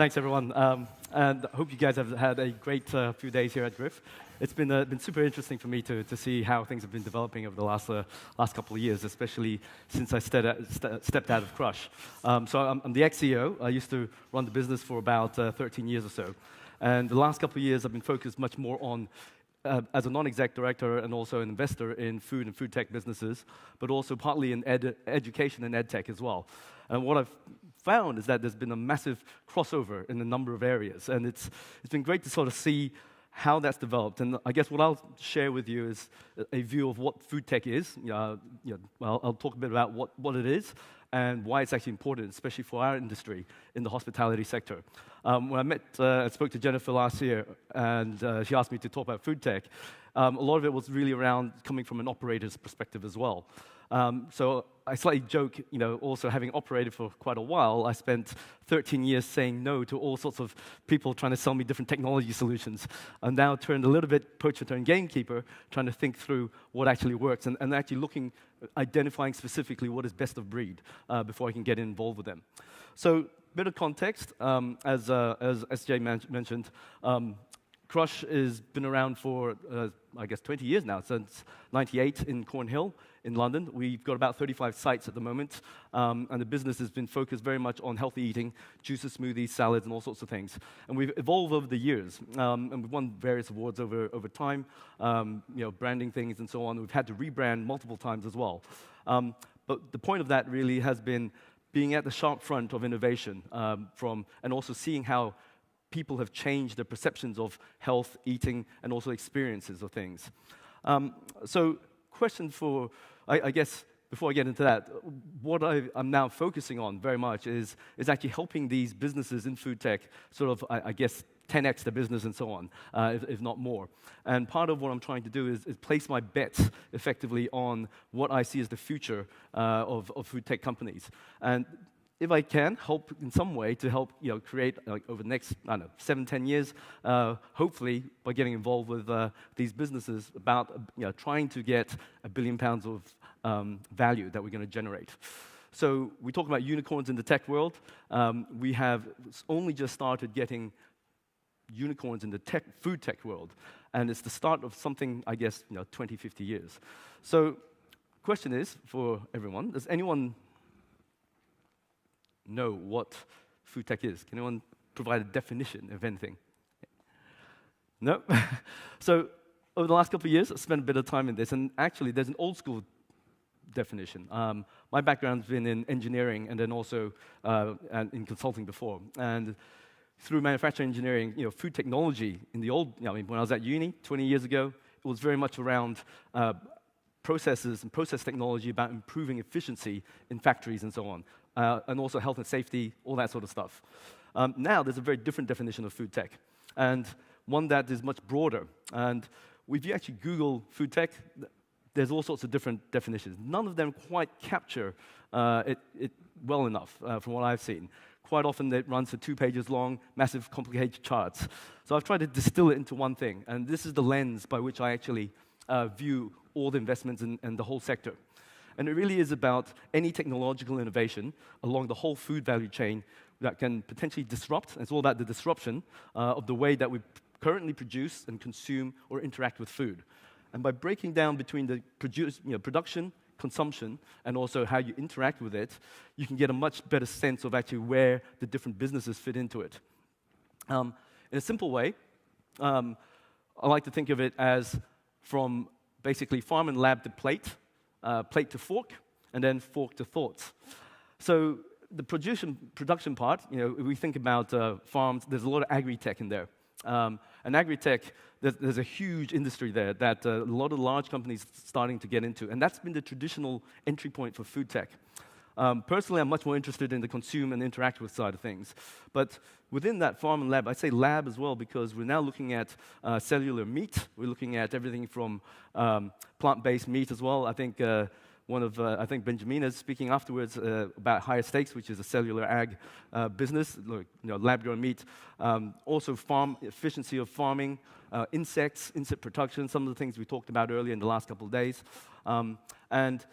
Thanks, everyone. And I hope you guys have had a great few days here at Griff. It's been super interesting for me to see how things have been developing over the last couple of years, especially since I stepped out of CRUSSH. So I'm the ex-CEO. I used to run the business for about 13 years or so. And the last couple of years, I've been focused much more on as a non-exec director and also an investor in food and food tech businesses, but also partly in education and ed tech as well. And what I've found is that there's been a massive crossover in a number of areas, and it's been great to sort of see how that's developed. And I guess what I'll share with you is a view of what food tech is. I'll talk a bit about what it is and why it's actually important, especially for our industry in the hospitality sector. When I spoke to Jennifer last year, and she asked me to talk about food tech, a lot of it was really around coming from an operator's perspective as well. So I slightly joke, also having operated for quite a while, I spent 13 years saying no to all sorts of people trying to sell me different technology solutions. I'm now turned a little bit poacher turned gamekeeper, trying to think through what actually works and actually identifying specifically what is best of breed before I can get involved with them. So, bit of context, as SJ mentioned, CRUSSH has been around for, I guess, 20 years now, since '98 in Cornhill in London. We've got about 35 sites at the moment, and the business has been focused very much on healthy eating, juices, smoothies, salads, and all sorts of things. And we've evolved over the years, and we've won various awards over time, branding things and so on. We've had to rebrand multiple times as well. But the point of that really has been being at the sharp front of innovation, and also seeing how people have changed their perceptions of health, eating, and also experiences of things. So, question for, I guess, before I get into that, what I'm now focusing on very much is actually helping these businesses in food tech sort of, I guess, 10x the business and so on, if not more. And part of what I'm trying to do is place my bets effectively on what I see as the future of food tech companies. And if I can help in some way to help create over the next, 7-10 years, hopefully by getting involved with these businesses about trying to get £1 billion of value that we're going to generate. So we talk about unicorns in the tech world. We have only just started getting unicorns in the food tech world, and it's the start of something, I guess, 20, 50 years. So question is for everyone, does anyone know what food tech is? Can anyone provide a definition of anything? No? So over the last couple of years, I've spent a bit of time in this, and actually there's an old school definition. My background's been in engineering and then also in consulting before. And through manufacturing engineering, food technology in the old, when I was at uni 20 years ago, it was very much around processes and process technology about improving efficiency in factories and so on. And also health and safety, all that sort of stuff. Now, there's a very different definition of food tech, and one that is much broader. And if you actually Google food tech, there's all sorts of different definitions. None of them quite capture it well enough, from what I've seen. Quite often, it runs for 2 pages long, massive, complicated charts. So I've tried to distill it into one thing, and this is the lens by which I actually view all the investments in the whole sector. And it really is about any technological innovation along the whole food value chain that can potentially disrupt. It's all about the disruption of the way that we currently produce and consume or interact with food. And by breaking down between the production, consumption, and also how you interact with it, you can get a much better sense of actually where the different businesses fit into it. In a simple way, I like to think of it as from basically farm and lab to plate, plate to fork, and then fork to thoughts. So the production part, we think about farms, there's a lot of agri-tech in there. And agri-tech, there's a huge industry there that a lot of large companies are starting to get into, and that's been the traditional entry point for food tech. Personally, I'm much more interested in the consume and interact with side of things. But within that farm and lab, I say lab as well because we're now looking at cellular meat. We're looking at everything from plant-based meat as well. I think I think Benjamin is speaking afterwards about Higher Stakes, which is a cellular ag business, lab-grown meat. Also farm efficiency of farming, insect production, some of the things we talked about earlier in the last couple of days. And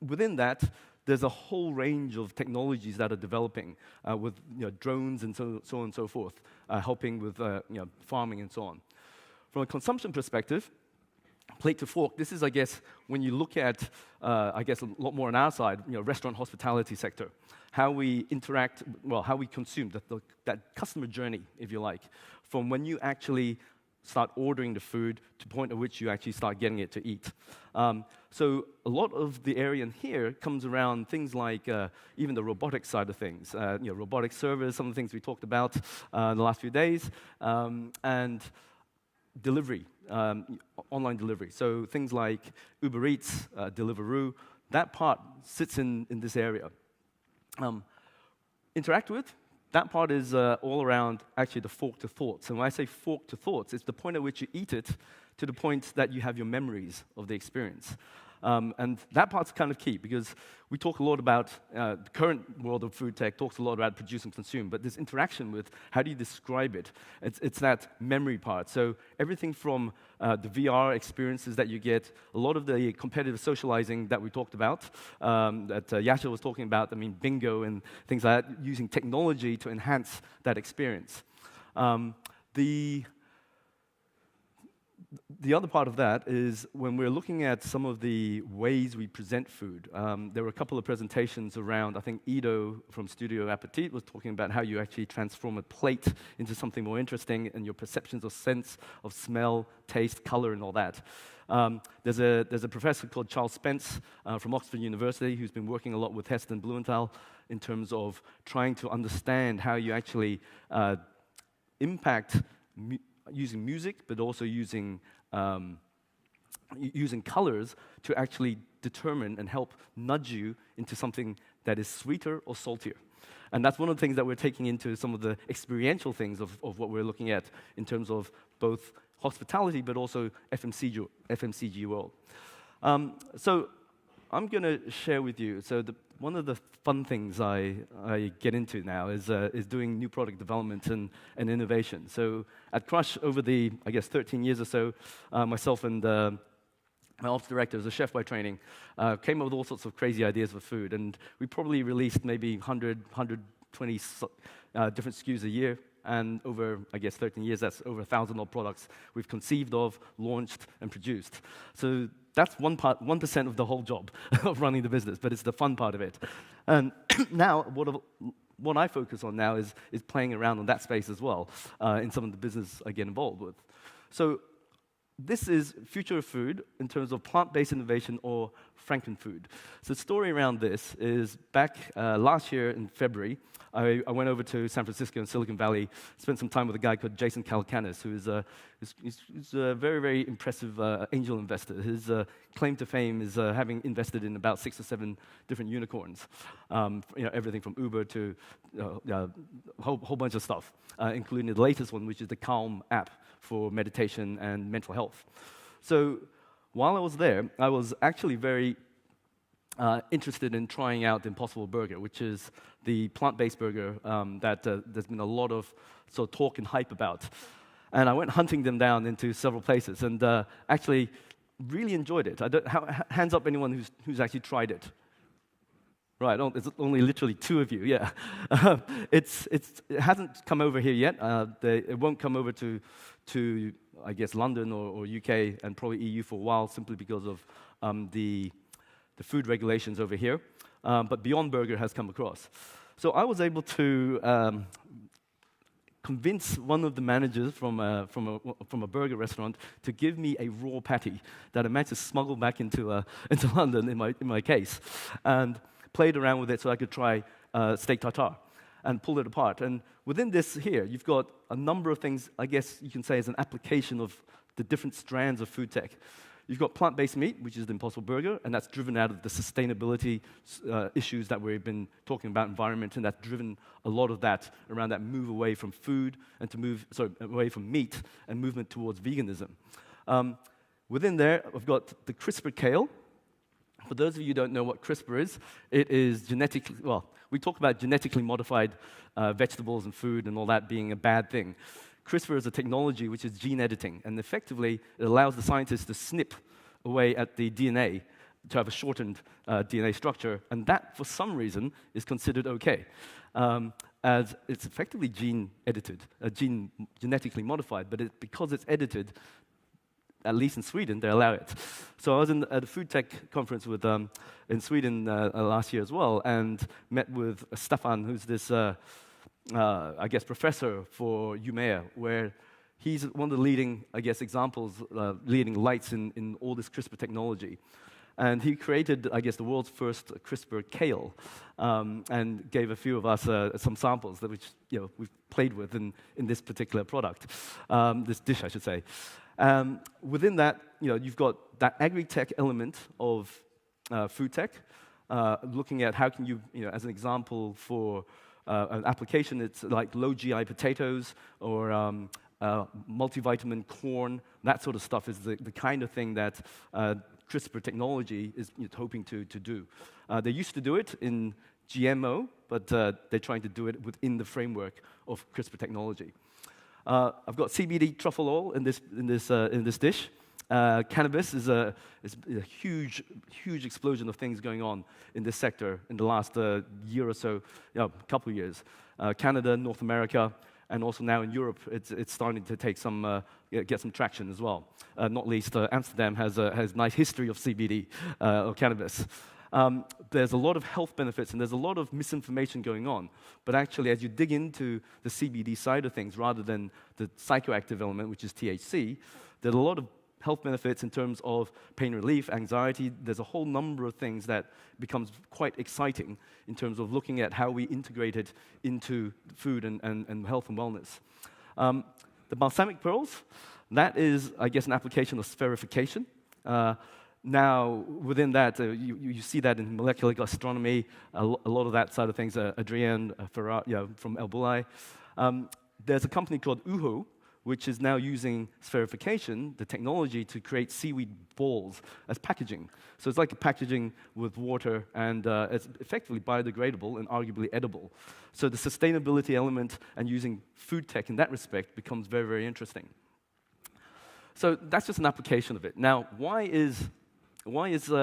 within that, there's a whole range of technologies that are developing with drones and so on and so forth, helping with farming and so on. From a consumption perspective, plate to fork, this is, I guess, when you look at, I guess, a lot more on our side, restaurant hospitality sector, how we interact, well, how we consume, that customer journey, if you like, from when you actually start ordering the food to the point at which you actually start getting it to eat. So a lot of the area in here comes around things like even the robotic side of things, robotic servers, some of the things we talked about in the last few days, and delivery, online delivery. So things like Uber Eats, Deliveroo, that part sits in this area. Interact with, that part is all around actually the fork to thoughts. And when I say fork to thoughts, it's the point at which you eat it to the point that you have your memories of the experience. And that part's kind of key, because we talk a lot about, the current world of food tech talks a lot about produce and consume, but this interaction with, how do you describe it? It's that memory part. So everything from the VR experiences that you get, a lot of the competitive socializing that we talked about, that Yasha was talking about, I mean, bingo and things like that, using technology to enhance that experience. The other part of that is when we're looking at some of the ways we present food. There were a couple of presentations around, I think Ido from Studio Appetit was talking about how you actually transform a plate into something more interesting and your perceptions of sense, of smell, taste, color, and all that. There's a professor called Charles Spence from Oxford University who's been working a lot with Heston Blumenthal in terms of trying to understand how you actually impact using music, but also using colors to actually determine and help nudge you into something that is sweeter or saltier. And that's one of the things that we're taking into some of the experiential things of what we're looking at in terms of both hospitality, but also FMCG world. So I'm going to share with you, so one of the fun things I get into now is doing new product development and innovation. So at CRUSSH, over the, I guess, 13 years or so, myself and my ops director, as a chef by training, came up with all sorts of crazy ideas for food. And we probably released maybe 120 different SKUs a year. And over, I guess, 13 years, that's over 1,000 odd products we've conceived of, launched, and produced. So that's 1% of the whole job of running the business, but it's the fun part of it. And now, what I focus on now is playing around on that space as well in some of the business I get involved with. So this is future of food in terms of plant-based innovation or Frankenfood. So the story around this is back last year in February, I went over to San Francisco and Silicon Valley, spent some time with a guy called Jason Calacanis, who is a very, very impressive angel investor. His claim to fame is having invested in about 6 or 7 different unicorns, everything from Uber to a whole bunch of stuff, including the latest one, which is the Calm app for meditation and mental health. So while I was there, I was actually very interested in trying out the Impossible Burger, which is the plant-based burger that there's been a lot of sort of talk and hype about. And I went hunting them down into several places and actually really enjoyed it. Hands up anyone who's actually tried it. Right, it's only literally 2 of you, yeah. It hasn't come over here yet. It won't come over to I guess, London or UK and probably EU for a while, simply because of the food regulations over here. But Beyond Burger has come across. So I was able to convince one of the managers from a burger restaurant to give me a raw patty that I managed to smuggle back into London in my case, and played around with it so I could try steak tartare and pull it apart. And within this here, you've got a number of things, I guess you can say, as an application of the different strands of food tech. You've got plant-based meat, which is the Impossible Burger, and that's driven out of the sustainability issues that we've been talking about, environment, and that's driven a lot of that around that move away from food and away from meat and movement towards veganism. Within there, I've got the Crispr Kale. For those of you who don't know what CRISPR is, it is genetically, well, we talk about genetically modified vegetables and food and all that being a bad thing. CRISPR is a technology which is gene editing, and effectively it allows the scientists to snip away at the DNA to have a shortened DNA structure, and that, for some reason, is considered okay, as it's effectively gene-edited, genetically modified, but because it's edited, at least in Sweden, they allow it. So I was at a FoodTech conference in Sweden last year as well, and met with Stefan, who's this, I guess, professor for Umeå, where he's one of the leading, I guess, examples, leading lights in all this CRISPR technology. And he created, I guess, the world's first Crispr Kale, and gave a few of us some samples that we've played with in this particular product, this dish, I should say. Within that, you've got that agri-tech element of food tech, looking at how can you, as an example for an application, it's like low GI potatoes or multivitamin corn. That sort of stuff is the kind of thing that CRISPR technology is hoping to do. They used to do it in GMO, but they're trying to do it within the framework of CRISPR technology. I've got CBD Truffle Oil in this dish. Cannabis is a huge explosion of things going on in this sector in the last year or so, couple of years. Canada, North America, and also now in Europe, it's starting to take get some traction as well. Not least, Amsterdam has nice history of CBD or cannabis. There's a lot of health benefits and there's a lot of misinformation going on. But actually, as you dig into the CBD side of things, rather than the psychoactive element, which is THC, there's a lot of health benefits in terms of pain relief, anxiety. There's a whole number of things that becomes quite exciting in terms of looking at how we integrate it into food and health and wellness. The Balsamic Pearls, that is, I guess, an application of spherification. Now, within that, you see that in molecular gastronomy, a lot of that side of things, Adrienne from El Bulli. There's a company called Uho, which is now using spherification, the technology, to create seaweed balls as packaging. So it's like a packaging with water, and it's effectively biodegradable and arguably edible. So the sustainability element and using food tech in that respect becomes very, very interesting. So that's just an application of it. Now, why is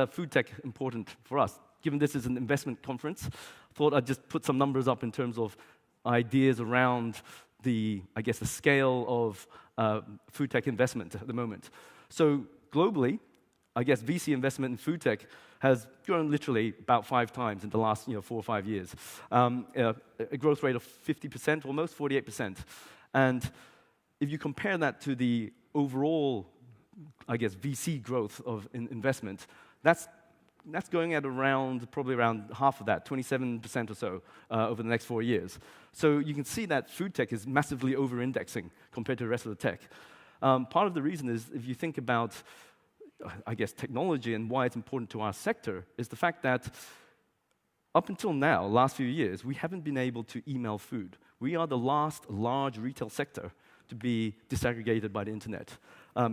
food tech important for us? Given this is an investment conference, I thought I'd just put some numbers up in terms of ideas around the scale of food tech investment at the moment. So globally, I guess VC investment in food tech has grown literally about 5 times in the last 4 or 5 years. A growth rate of 50%, almost 48%. And if you compare that to the overall, I guess, VC growth of investment, that's going at probably around half of that, 27% or so, over the next 4 years. So you can see that food tech is massively over-indexing compared to the rest of the tech. Part of the reason is, if you think about, I guess, technology and why it's important to our sector, is the fact that up until now, last few years, we haven't been able to email food. We are the last large retail sector to be disaggregated by the internet.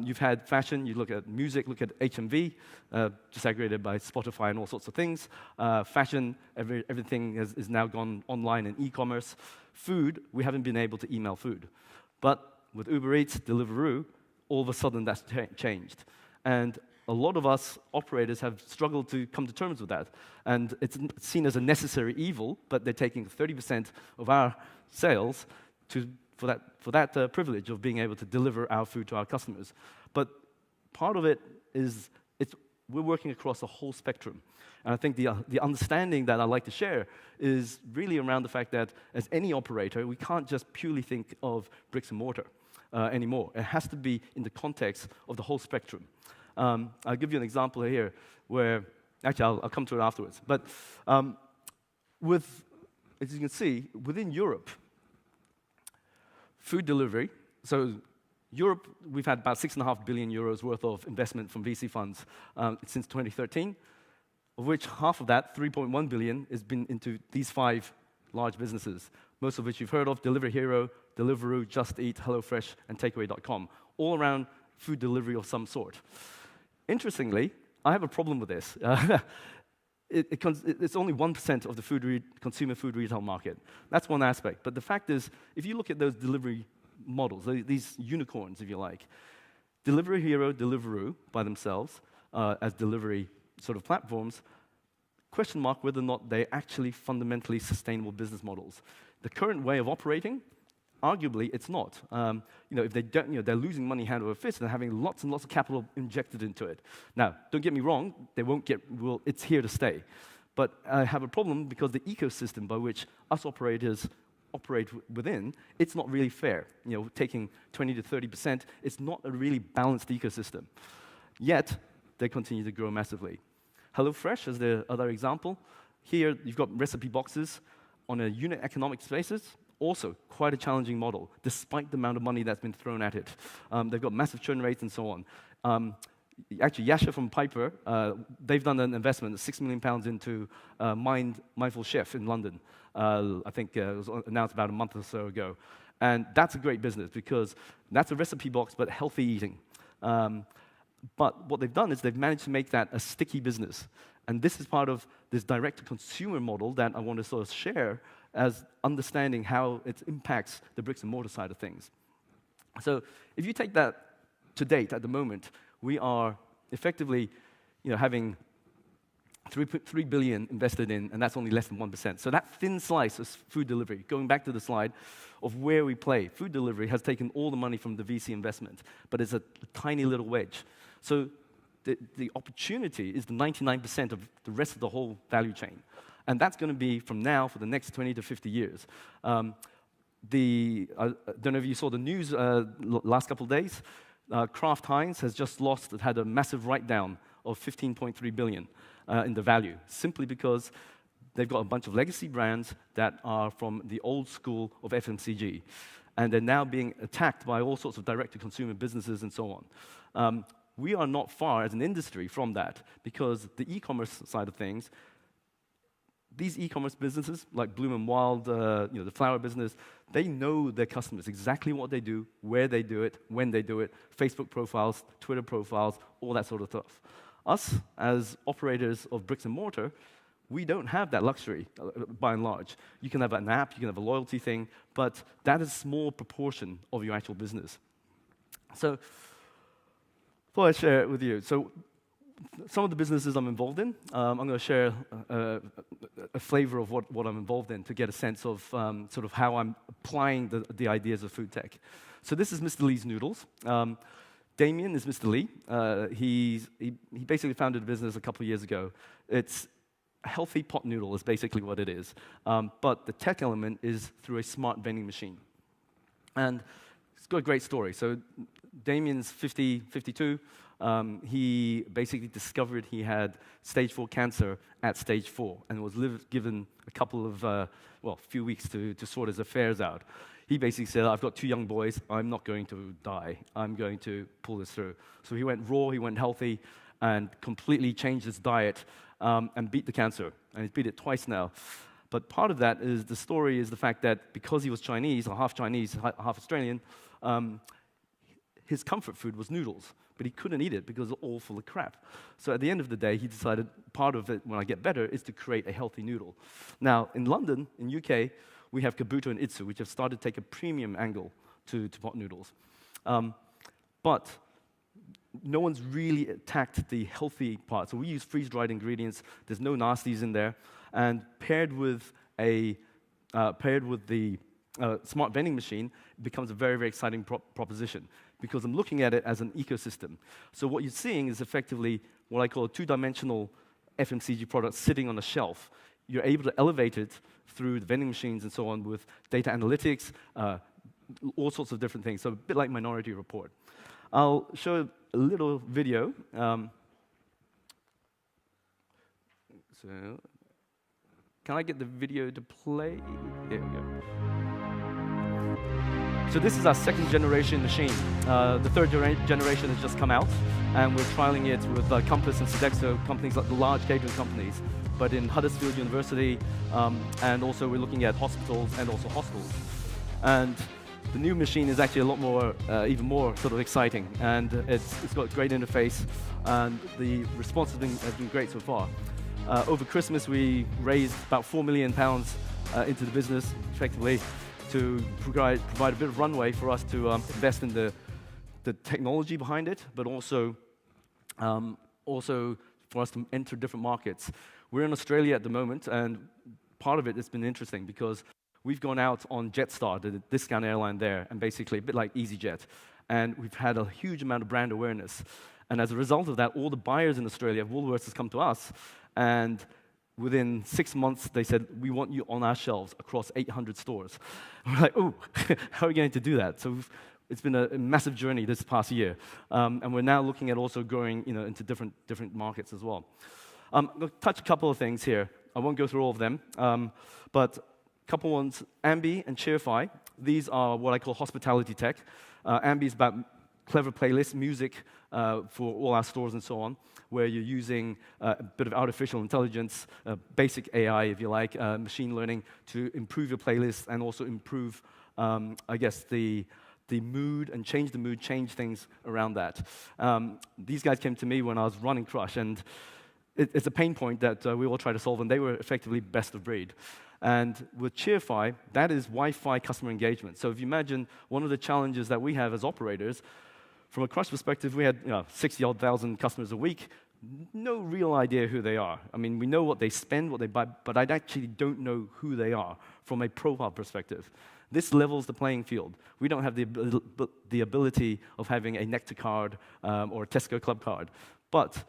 You've had fashion, you look at music, look at HMV, disaggregated by Spotify and all sorts of things. Fashion, everything is now gone online in e-commerce. Food, we haven't been able to email food. But with Uber Eats, Deliveroo, all of a sudden that's changed. And a lot of us operators have struggled to come to terms with that. And it's seen as a necessary evil, but they're taking 30% of our sales for that privilege of being able to deliver our food to our customers. But part of it is we're working across a whole spectrum. And I think the understanding that I'd like to share is really around the fact that as any operator, we can't just purely think of bricks and mortar anymore. It has to be in the context of the whole spectrum. I'll give you an example here where, actually, I'll come to it afterwards. But as you can see, within Europe, food delivery, so Europe, we've had about 6.5 billion euros worth of investment from VC funds since 2013, of which half of that, 3.1 billion, has been into these 5 large businesses, most of which you've heard of: Delivery Hero, Deliveroo, Just Eat, HelloFresh, and Takeaway.com, all around food delivery of some sort. Interestingly, I have a problem with this. It's only 1% of the consumer food retail market. That's one aspect. But the fact is, if you look at those delivery models, these unicorns, if you like, Delivery Hero, Deliveroo by themselves as delivery sort of platforms, question mark whether or not they're actually fundamentally sustainable business models. The current way of operating, arguably, it's not. If they don't, they're losing money hand over fist and having lots and lots of capital injected into it. Now, don't get me wrong, it's here to stay. But I have a problem because the ecosystem by which us operators operate within, it's not really fair. Taking 20 to 30%, it's not a really balanced ecosystem. Yet, they continue to grow massively. HelloFresh is the other example. Here, you've got recipe boxes on a unit economics basis. Also, quite a challenging model, despite the amount of money that's been thrown at it. They've got massive churn rates and so on. Actually, Yasha from Piper, they've done an investment of £6 million into Mindful Chef in London. I think it was announced about a month or so ago. And that's a great business because that's a recipe box, but healthy eating. But what they've done is they've managed to make that a sticky business. And this is part of this direct-to-consumer model that I want to sort of share as understanding how it impacts the bricks and mortar side of things. So if you take that to date, at the moment, we are effectively having 3 billion invested in, and that's only less than 1%. So that thin slice is food delivery. Going back to the slide of where we play, food delivery has taken all the money from the VC investment, but it's a tiny little wedge. So the opportunity is the 99% of the rest of the whole value chain. And that's going to be from now for the next 20 to 50 years. I don't know if you saw the news last couple of days. Kraft Heinz has just had a massive write-down of 15.3 billion in the value, simply because they've got a bunch of legacy brands that are from the old school of FMCG. And they're now being attacked by all sorts of direct-to-consumer businesses and so on. We are not far as an industry from that, because the e-commerce side of things, these e-commerce businesses, like Bloom and Wild, the flower business, they know their customers, exactly what they do, where they do it, when they do it, Facebook profiles, Twitter profiles, all that sort of stuff. Us, as operators of bricks and mortar, we don't have that luxury, by and large. You can have an app, you can have a loyalty thing, but that is a small proportion of your actual business. So, thought I'd share it with you. So, some of the businesses I'm involved in, I'm going to share a flavor of what I'm involved in to get a sense of sort of how I'm applying the ideas of food tech. So this is Mr. Lee's Noodles. Damien is Mr. Lee. He basically founded a business a couple of years ago. It's a healthy pot noodle is basically what it is. But the tech element is through a smart vending machine. And it's got a great story. So Damien's 52. He basically discovered he had stage 4 cancer at stage 4 and was given a couple of, few weeks to sort his affairs out. He basically said, I've got 2 young boys, I'm not going to die, I'm going to pull this through. So he went raw, he went healthy, and completely changed his diet and beat the cancer. And he's beat it twice now. But part of that is the story is the fact that because he was Chinese, or half Chinese, half Australian, his comfort food was noodles, but he couldn't eat it because it was all full of crap. So at the end of the day, he decided part of it, when I get better, is to create a healthy noodle. Now, in London, in UK, we have Kabuto and Itsu, which have started to take a premium angle to pot noodles. But no one's really attacked the healthy part. So we use freeze-dried ingredients. There's no nasties in there. And paired with the smart vending machine, it becomes a very, very exciting proposition, because I'm looking at it as an ecosystem. So what you're seeing is effectively what I call a 2-dimensional FMCG product sitting on a shelf. You're able to elevate it through the vending machines and so on with data analytics, all sorts of different things. So a bit like Minority Report. I'll show a little video. So, can I get the video to play? There we go. So this is our 2nd generation machine. The 3rd generation has just come out, and we're trialing it with Compass and Sodexo, companies like the large catering companies, but in Huddersfield University, and also we're looking at hospitals and also hostels. And the new machine is actually a lot more, even more sort of exciting, and it's got a great interface, and the response has been great so far. Over Christmas, we raised about £4 million into the business, effectively, to provide a bit of runway for us to invest in the technology behind it, but also for us to enter different markets. We're in Australia at the moment, and part of it has been interesting because we've gone out on Jetstar, the discount airline there, and basically a bit like EasyJet, and we've had a huge amount of brand awareness. And as a result of that, all the buyers in Australia, Woolworths, has come to us, and within 6 months, they said, we want you on our shelves across 800 stores. And we're like, oh, how are we going to do that? So it's been a massive journey this past year. And we're now looking at also growing into different markets as well. I'll touch a couple of things here. I won't go through all of them. But a couple ones, Ambi and Cheerfy. These are what I call hospitality tech. Ambi is about clever playlists, music for all our stores and so on, where you're using a bit of artificial intelligence, basic AI, if you like, machine learning to improve your playlist and also improve, I guess, the mood and change the mood, change things around that. These guys came to me when I was running CRUSSH, and it's a pain point that we all try to solve, and they were effectively best of breed. And with Cheerfy, that is Wi-Fi customer engagement. So if you imagine one of the challenges that we have as operators, from a CRUSSH perspective, we had 60-odd thousand customers a week, no real idea who they are. I mean, we know what they spend, what they buy, but I actually don't know who they are from a profile perspective. This levels the playing field. We don't have the ability of having a Nectar card or a Tesco Club card, but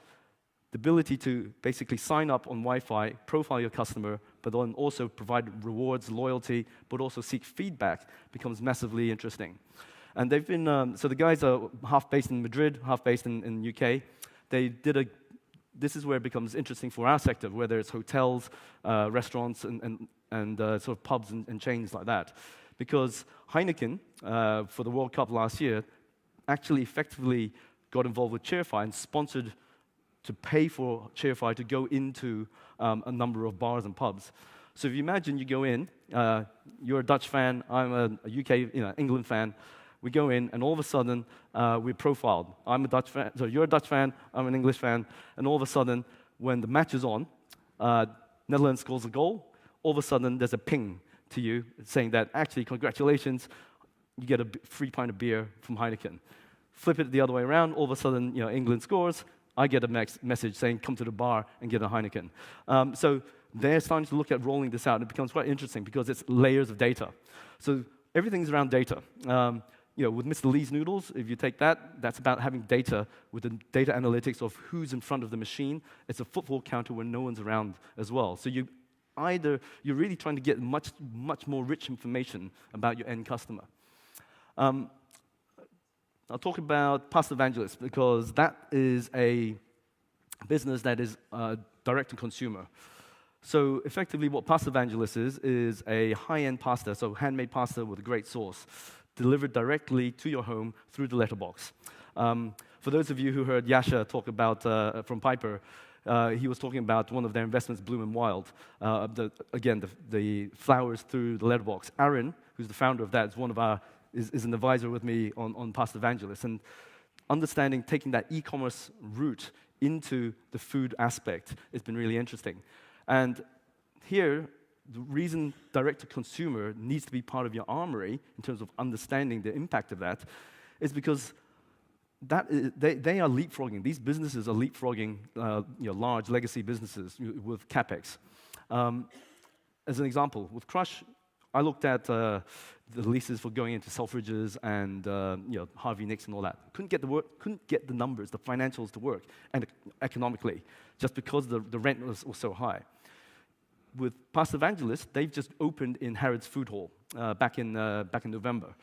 the ability to basically sign up on Wi-Fi, profile your customer, but then also provide rewards, loyalty, but also seek feedback becomes massively interesting. And they've been, so the guys are half based in Madrid, half based in UK. They did this is where it becomes interesting for our sector, whether it's hotels, restaurants, and sort of pubs and chains like that. Because Heineken, for the World Cup last year, actually effectively got involved with Cheerfy and sponsored to pay for Cheerfy to go into a number of bars and pubs. So if you imagine you go in, you're a Dutch fan, I'm a UK, England fan. We go in, and all of a sudden, we're profiled. I'm a Dutch fan, so you're a Dutch fan, I'm an English fan, and all of a sudden, when the match is on, Netherlands scores a goal, all of a sudden, there's a ping to you saying that, actually, congratulations, you get a free pint of beer from Heineken. Flip it the other way around, all of a sudden, England scores, I get a message saying, come to the bar and get a Heineken. So they're starting to look at rolling this out, and it becomes quite interesting because it's layers of data. So everything's around data. With Mr. Lee's Noodles, if you take that, that's about having data with the data analytics of who's in front of the machine. It's a footfall counter when no one's around as well. So you're really trying to get much more rich information about your end customer. I'll talk about Pasta Evangelist because that is a business that is direct to consumer. So effectively what Pasta Evangelist is a high-end pasta, so handmade pasta with a great sauce, delivered directly to your home through the letterbox. For those of you who heard Yasha talk about from Piper, he was talking about one of their investments, Bloom and Wild. The flowers through the letterbox. Aaron, who's the founder of that, is an advisor with me on Pasta Evangelist. And understanding, taking that e-commerce route into the food aspect has been really interesting. And here, the reason direct-to-consumer needs to be part of your armory in terms of understanding the impact of that is because they are leapfrogging. These businesses are leapfrogging large legacy businesses with CapEx. As an example, with CRUSSH, I looked at the leases for going into Selfridges and Harvey Nicks and all that. Couldn't get the numbers, the financials to work, and economically, just because the rent was so high. With Pasta Evangelist, they've just opened in Harrods Food Hall back in November.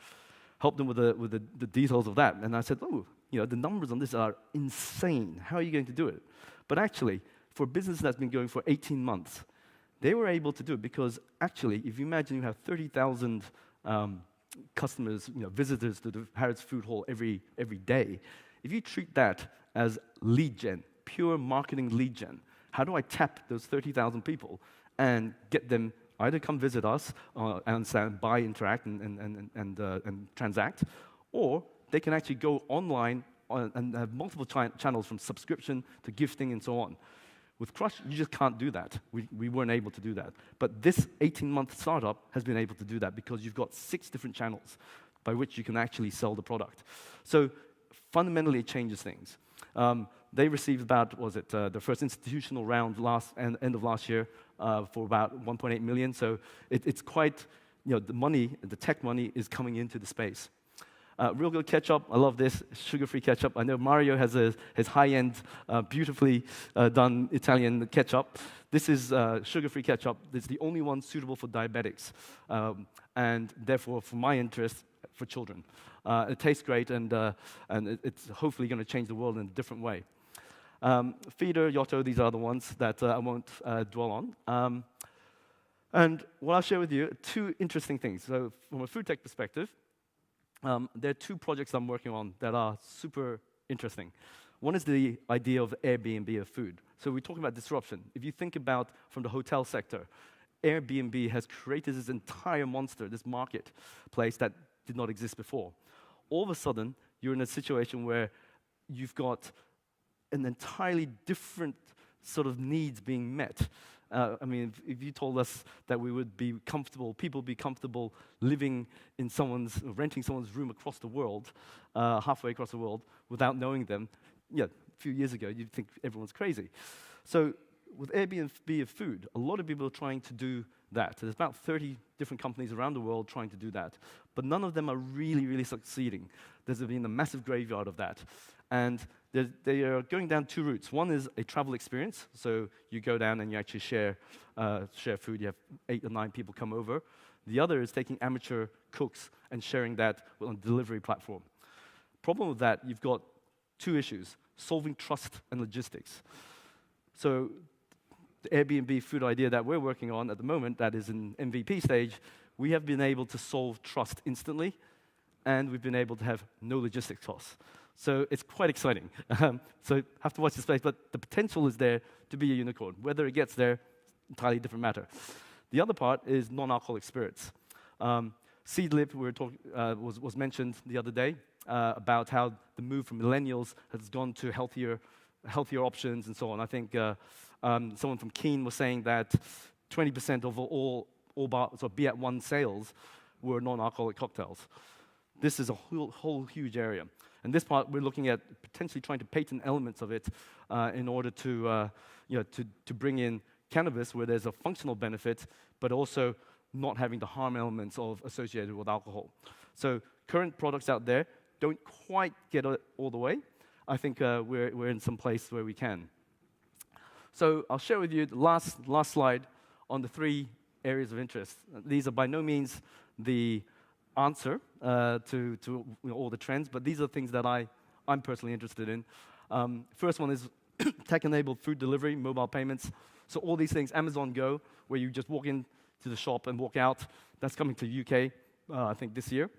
Helped them with the details of that, and I said, the numbers on this are insane. How are you going to do it? But actually, for a business that's been going for 18 months, they were able to do it because actually, if you imagine you have 30,000 customers, visitors to the Harrods Food Hall every day, if you treat that as lead gen, pure marketing lead gen, how do I tap those 30,000 people and get them either come visit us and buy, interact, and transact, or they can actually go online and have multiple channels from subscription to gifting and so on. With CRUSSH, you just can't do that. We weren't able to do that. But this 18-month startup has been able to do that because you've got 6 different channels by which you can actually sell the product. So fundamentally it changes things. They received about, their first institutional round end of last year for about 1.8 million. So it's quite, the tech money is coming into the space. Real good ketchup. I love this sugar-free ketchup. I know Mario has his high-end, beautifully done Italian ketchup. This is sugar-free ketchup. It's the only one suitable for diabetics, and therefore, for my interest, for children. It tastes great, and it's hopefully going to change the world in a different way. Feeder, Yotto, these are the ones that I won't dwell on. And what I'll share with you, two interesting things. So from a FoodTech perspective, there are two projects I'm working on that are super interesting. One is the idea of Airbnb of food. So we're talking about disruption. If you think about from the hotel sector, Airbnb has created this entire monster, this marketplace that did not exist before. All of a sudden, you're in a situation where you've got an entirely different sort of needs being met. I mean, if you told us that we would be comfortable, people would be comfortable living in renting someone's room across the world, halfway across the world, without knowing them, a few years ago, you'd think everyone's crazy. So with Airbnb of Food, a lot of people are trying to do that. There's about 30 different companies around the world trying to do that. But none of them are really, really succeeding. There's been a massive graveyard of that. And they are going down two routes. One is a travel experience. So you go down and you actually share food. You have 8 or 9 people come over. The other is taking amateur cooks and sharing that on a delivery platform. Problem with that, you've got two issues: solving trust and logistics. So the Airbnb food idea that we're working on at the moment, that is in MVP stage, we have been able to solve trust instantly, and we've been able to have no logistics costs. So it's quite exciting. So have to watch the space, but the potential is there to be a unicorn. Whether it gets there, entirely different matter. The other part is non-alcoholic spirits. Seedlip was mentioned the other day about how the move from millennials has gone to healthier options and so on. I think someone from Keen was saying that 20% of all bars, so Be At One sales were non-alcoholic cocktails. This is a whole huge area. And this part, we're looking at potentially trying to patent elements of it in order to bring in cannabis where there's a functional benefit, but also not having the harm elements associated with alcohol. So current products out there don't quite get all the way. I think we're in some place where we can. So I'll share with you the last slide on the 3 areas of interest. These are by no means the answer to all the trends, but these are things that I'm personally interested in. First one is tech-enabled food delivery, mobile payments. So all these things, Amazon Go, where you just walk into the shop and walk out, that's coming to the UK, I think this year.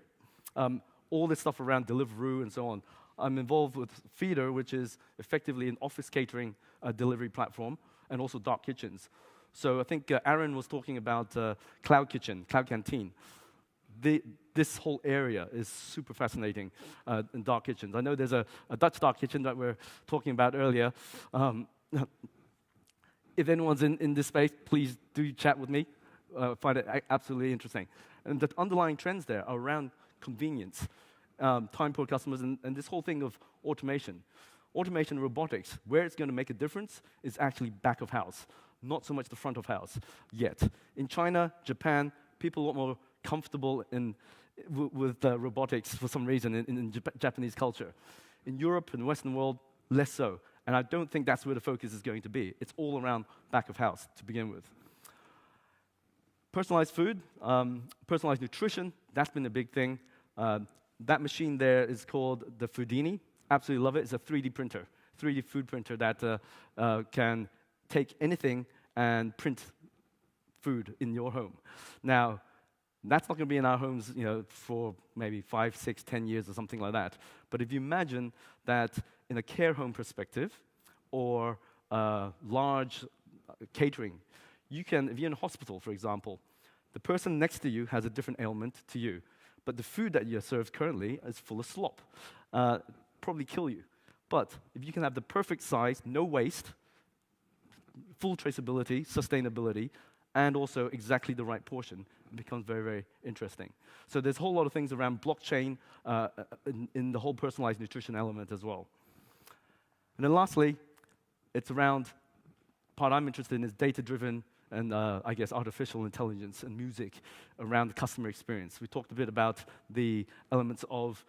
All this stuff around Deliveroo and so on. I'm involved with Feeder, which is effectively an office catering delivery platform, and also dark kitchens. So I think Aaron was talking about Cloud Kitchen, Cloud Canteen. This whole area is super fascinating in dark kitchens. I know there's a Dutch dark kitchen that we're talking about earlier. If anyone's in this space, please do chat with me. Find it absolutely interesting. And the underlying trends there are around convenience, time-poor customers, and this whole thing of automation. Automation and robotics, where it's going to make a difference is actually back of house, not so much the front of house yet. In China, Japan, people are a lot more comfortable with robotics for some reason in Japanese culture. In Europe and the Western world, less so. And I don't think that's where the focus is going to be. It's all around back of house to begin with. Personalized food, personalized nutrition, that's been a big thing. That machine there is called the Foodini. Absolutely love it. It's a 3D printer, 3D food printer that can take anything and print food in your home. Now, that's not going to be in our homes, for maybe 5, 6, 10 years or something like that. But if you imagine that in a care home perspective or large catering, you can, if you're in a hospital, for example, the person next to you has a different ailment to you, but the food that you're served currently is full of slop. Probably kill you. But if you can have the perfect size, no waste, full traceability, sustainability, and also exactly the right portion, becomes very, very interesting. So there's a whole lot of things around blockchain in the whole personalized nutrition element as well. And then lastly, it's around, part I'm interested in is data-driven and I guess artificial intelligence and music around the customer experience. We talked a bit about the elements of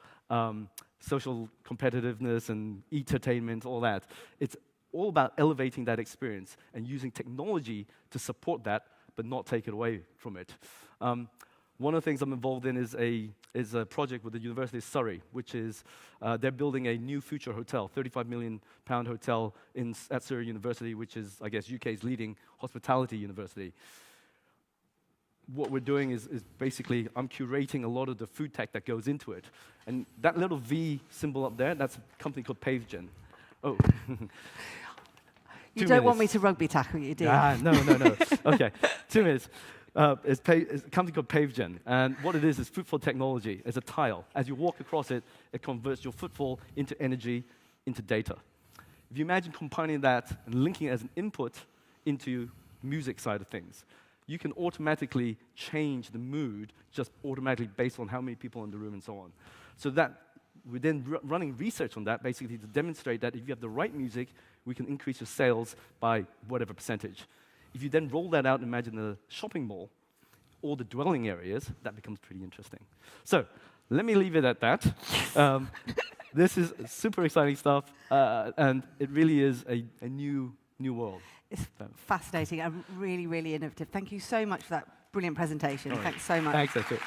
social competitiveness and entertainment, all that. It's all about elevating that experience and using technology to support that, but not take it away from it. One of the things I'm involved in is a project with the University of Surrey, which is they're building a new future hotel, £35 million hotel at Surrey University, which is, I guess, UK's leading hospitality university. What we're doing is basically, I'm curating a lot of the food tech that goes into it. And that little V symbol up there, that's a company called PaveGen. Oh. You don't want me to rugby tackle you, do you? No. OK, 2 minutes. It's a company called PaveGen. And what it is footfall technology. It's a tile. As you walk across it, it converts your footfall into energy, into data. If you imagine combining that and linking it as an input into music side of things, you can automatically change the mood just automatically based on how many people in the room and so on. So that we're then running research on that basically to demonstrate that if you have the right music, we can increase your sales by whatever percentage. If you then roll that out and imagine a shopping mall, all the dwelling areas, that becomes pretty interesting. So let me leave it at that. This is super exciting stuff, and it really is a new world. It's fascinating and really, really innovative. Thank you so much for that brilliant presentation. Right. Thanks so much. Thanks, that's it.